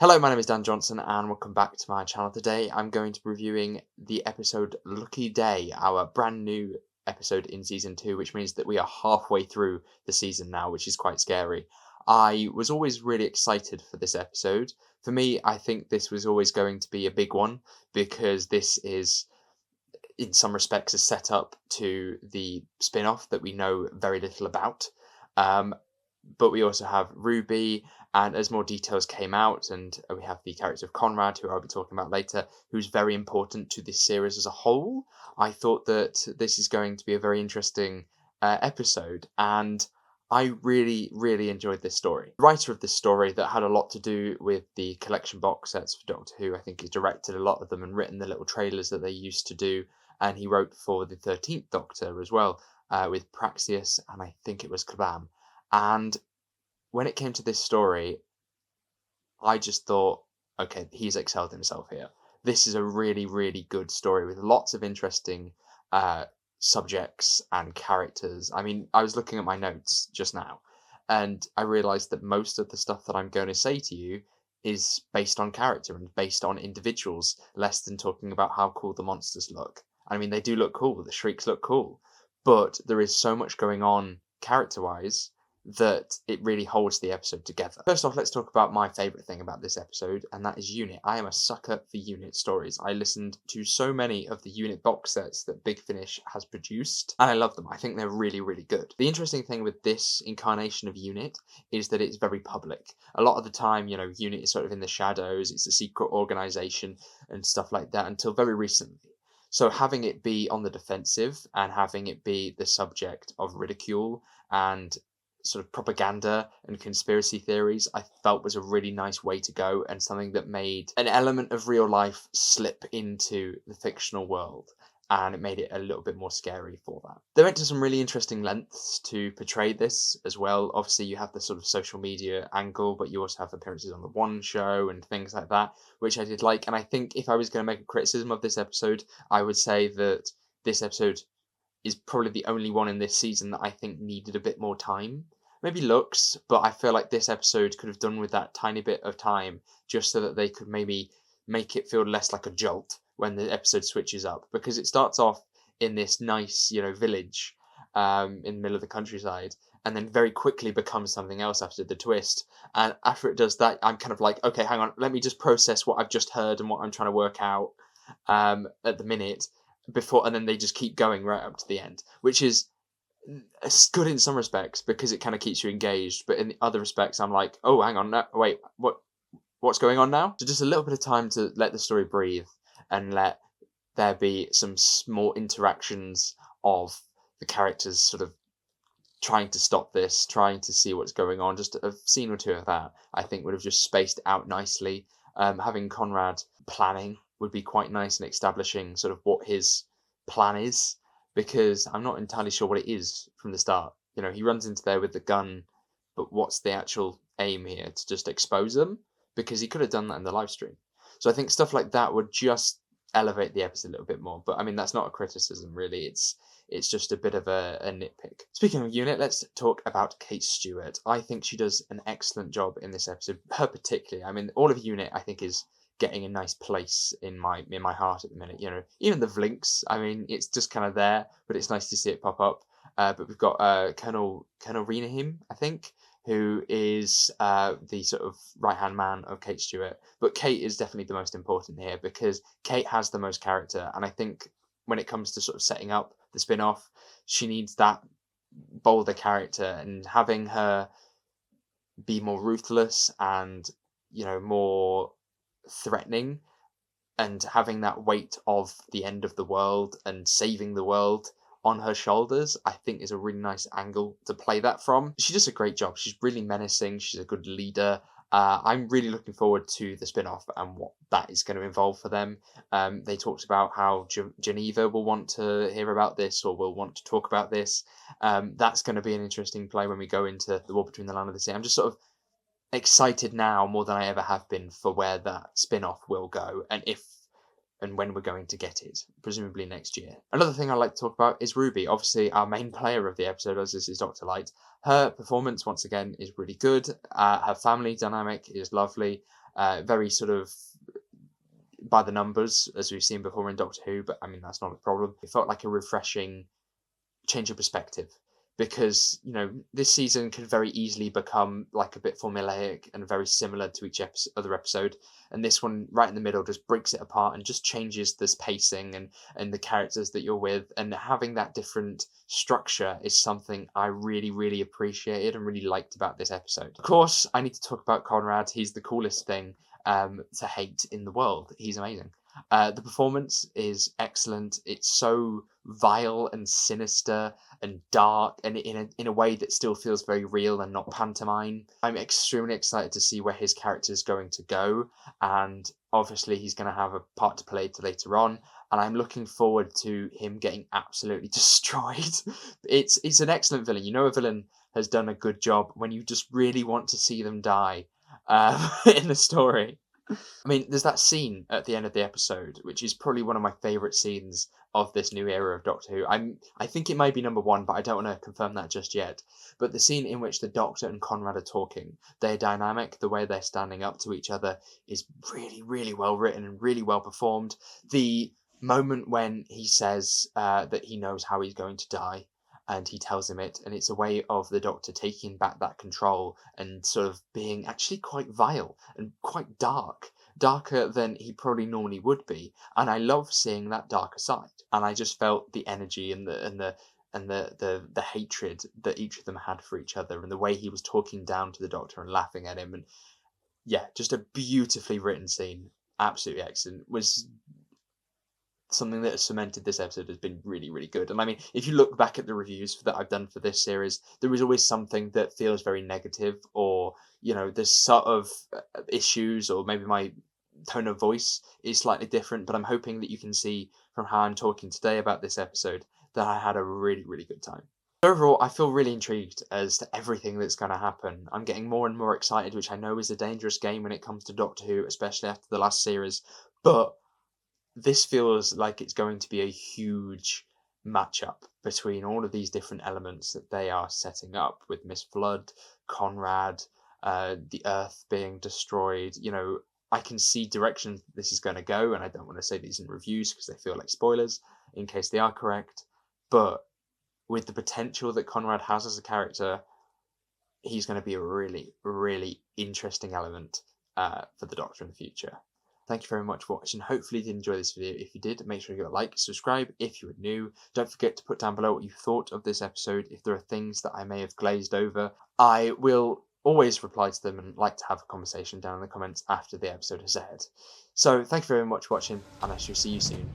Hello, my name is Dan Johnson, and welcome back to my channel. Today, I'm going to be reviewing the episode Lucky Day, our brand new episode in season 2, which means that we are halfway through the season now, which is quite scary. I was always really excited for this episode. For me, I think this was always going to be a big one because this is, in some respects, a setup to the spin off that we know very little about. Um, but we also have Ruby, and as more details came out, and we have the character of Conrad, who I'll be talking about later, who's very important to this series as a whole. I thought that this is going to be a very interesting episode, and I really, really enjoyed this story. The writer of this story that had a lot to do with the collection box sets for Doctor Who, I think he's directed a lot of them and written the little trailers that they used to do, and he wrote for the 13th Doctor as well, with Praxius, and I think it was Kabam. And when it came to this story, I just thought, okay, he's excelled himself here. This is a really, really good story with lots of interesting uh, subjects and characters. I mean, I was looking at my notes just now, and I realized that most of the stuff that I'm going to say to you is based on character and based on individuals, less than talking about how cool the monsters look. I mean, they do look cool, the shrieks look cool, but there is so much going on character wise that it really holds the episode together. First off, let's talk about my favourite thing about this episode, and that is Unit. I am a sucker for Unit stories. I listened to so many of the Unit box sets that Big Finish has produced, and I love them. I think they're really, really good. The interesting thing with this incarnation of Unit is that it's very public. A lot of the time, Unit is sort of in the shadows, it's a secret organisation and stuff like that until very recently. So having it be on the defensive and having it be the subject of ridicule and sort of propaganda and conspiracy theories, I felt was a really nice way to go and something that made an element of real life slip into the fictional world. And it made it a little bit more scary for that. They went to some really interesting lengths to portray this as well. Obviously, you have the sort of social media angle, but you also have appearances on the One Show and things like that, which I did like. And I think if I was going to make a criticism of this episode, I would say that this episode is probably the only one in this season that I think needed a bit more time. Maybe looks, but I feel like this episode could have done with that tiny bit of time just so that they could maybe make it feel less like a jolt when the episode switches up. Because it starts off in this nice, village in the middle of the countryside, and then very quickly becomes something else after the twist. And after it does that, I'm kind of like, okay, hang on, let me just process what I've just heard and what I'm trying to work out at the minute before, and then they just keep going right up to the end, which is it's good in some respects because it kind of keeps you engaged, but in the other respects, I'm like, oh, hang on, no, wait, what's going on now? So just a little bit of time to let the story breathe and let there be some small interactions of the characters sort of trying to stop this, trying to see what's going on. Just a scene or two of that, I think, would have just spaced out nicely. Having Conrad planning would be quite nice and establishing sort of what his plan is, because I'm not entirely sure what it is from the start. He runs into there with the gun, but what's the actual aim here? To just expose them? Because he could have done that in the live stream. So I think stuff like that would just elevate the episode a little bit more. But I mean, that's not a criticism, really. It's just a bit of a nitpick. Speaking of Unit, let's talk about Kate Stewart. I think she does an excellent job in this episode. Her particularly. I mean, all of Unit, I think, is getting a nice place in my heart at the minute. Even the Vlinks. I mean, it's just kind of there, but it's nice to see it pop up. But we've got Colonel Renahim, I think, who is the sort of right hand man of Kate Stewart. But Kate is definitely the most important here because Kate has the most character, and I think when it comes to sort of setting up the spin off, she needs that bolder character, and having her be more ruthless and more threatening, and having that weight of the end of the world and saving the world on her shoulders, I think is a really nice angle to play that from. She does a great job. She's really menacing. She's a good leader. I'm really looking forward to the spin off and what that is going to involve for them. They talked about how Geneva will want to hear about this or will want to talk about this. That's going to be an interesting play when we go into the War Between the Land and the Sea. I'm just sort of excited now more than I ever have been for where that spin off will go, and if and when we're going to get it, presumably next year. Another thing I'd like to talk about is Ruby, obviously our main player of the episode, as this is Dr. Light. Her performance, once again, is really good. Her family dynamic is lovely. very sort of by the numbers, as we've seen before in Doctor Who, but I mean, that's not a problem. It felt like a refreshing change of perspective because, this season could very easily become like a bit formulaic and very similar to each other episode. And this one, right in the middle, just breaks it apart and just changes this pacing and the characters that you're with. And having that different structure is something I really, really appreciated and really liked about this episode. Of course, I need to talk about Conrad. He's the coolest thing to hate in the world. He's amazing. The performance is excellent. It's so vile and sinister and dark, and in a way that still feels very real and not pantomime. I'm extremely excited to see where his character is going to go, and obviously he's going to have a part to play to later on. And I'm looking forward to him getting absolutely destroyed. It's an excellent villain. A villain has done a good job when you just really want to see them die in the story. I mean, there's that scene at the end of the episode, which is probably one of my favourite scenes of this new era of Doctor Who. I think it might be number one, but I don't want to confirm that just yet. But the scene in which the Doctor and Conrad are talking, their dynamic, the way they're standing up to each other, is really, really well written and really well performed. The moment when he says that he knows how he's going to die, and he tells him it, and it's a way of the Doctor taking back that control and sort of being actually quite vile and quite darker than he probably normally would be. And I love seeing that darker side. And I just felt the energy and the hatred that each of them had for each other, and the way he was talking down to the Doctor and laughing at him. And yeah, just a beautifully written scene, absolutely excellent. Was something that has cemented this episode has been really, really good. And I mean, if you look back at the reviews that I've done for this series, there is always something that feels very negative, or, there's sort of issues, or maybe my tone of voice is slightly different. But I'm hoping that you can see from how I'm talking today about this episode that I had a really, really good time. Overall, I feel really intrigued as to everything that's going to happen. I'm getting more and more excited, which I know is a dangerous game when it comes to Doctor Who, especially after the last series. But this feels like it's going to be a huge matchup between all of these different elements that they are setting up, with Miss Flood, Conrad, the Earth being destroyed. I can see directions this is going to go, and I don't want to say these in reviews because they feel like spoilers in case they are correct. But with the potential that Conrad has as a character, he's going to be a really, really interesting element for the Doctor in the future. Thank you very much for watching. Hopefully you did enjoy this video. If you did, make sure you give it a like, subscribe if you are new. Don't forget to put down below what you thought of this episode. If there are things that I may have glazed over, I will always reply to them and like to have a conversation down in the comments after the episode has aired. So thank you very much for watching, and I shall see you soon.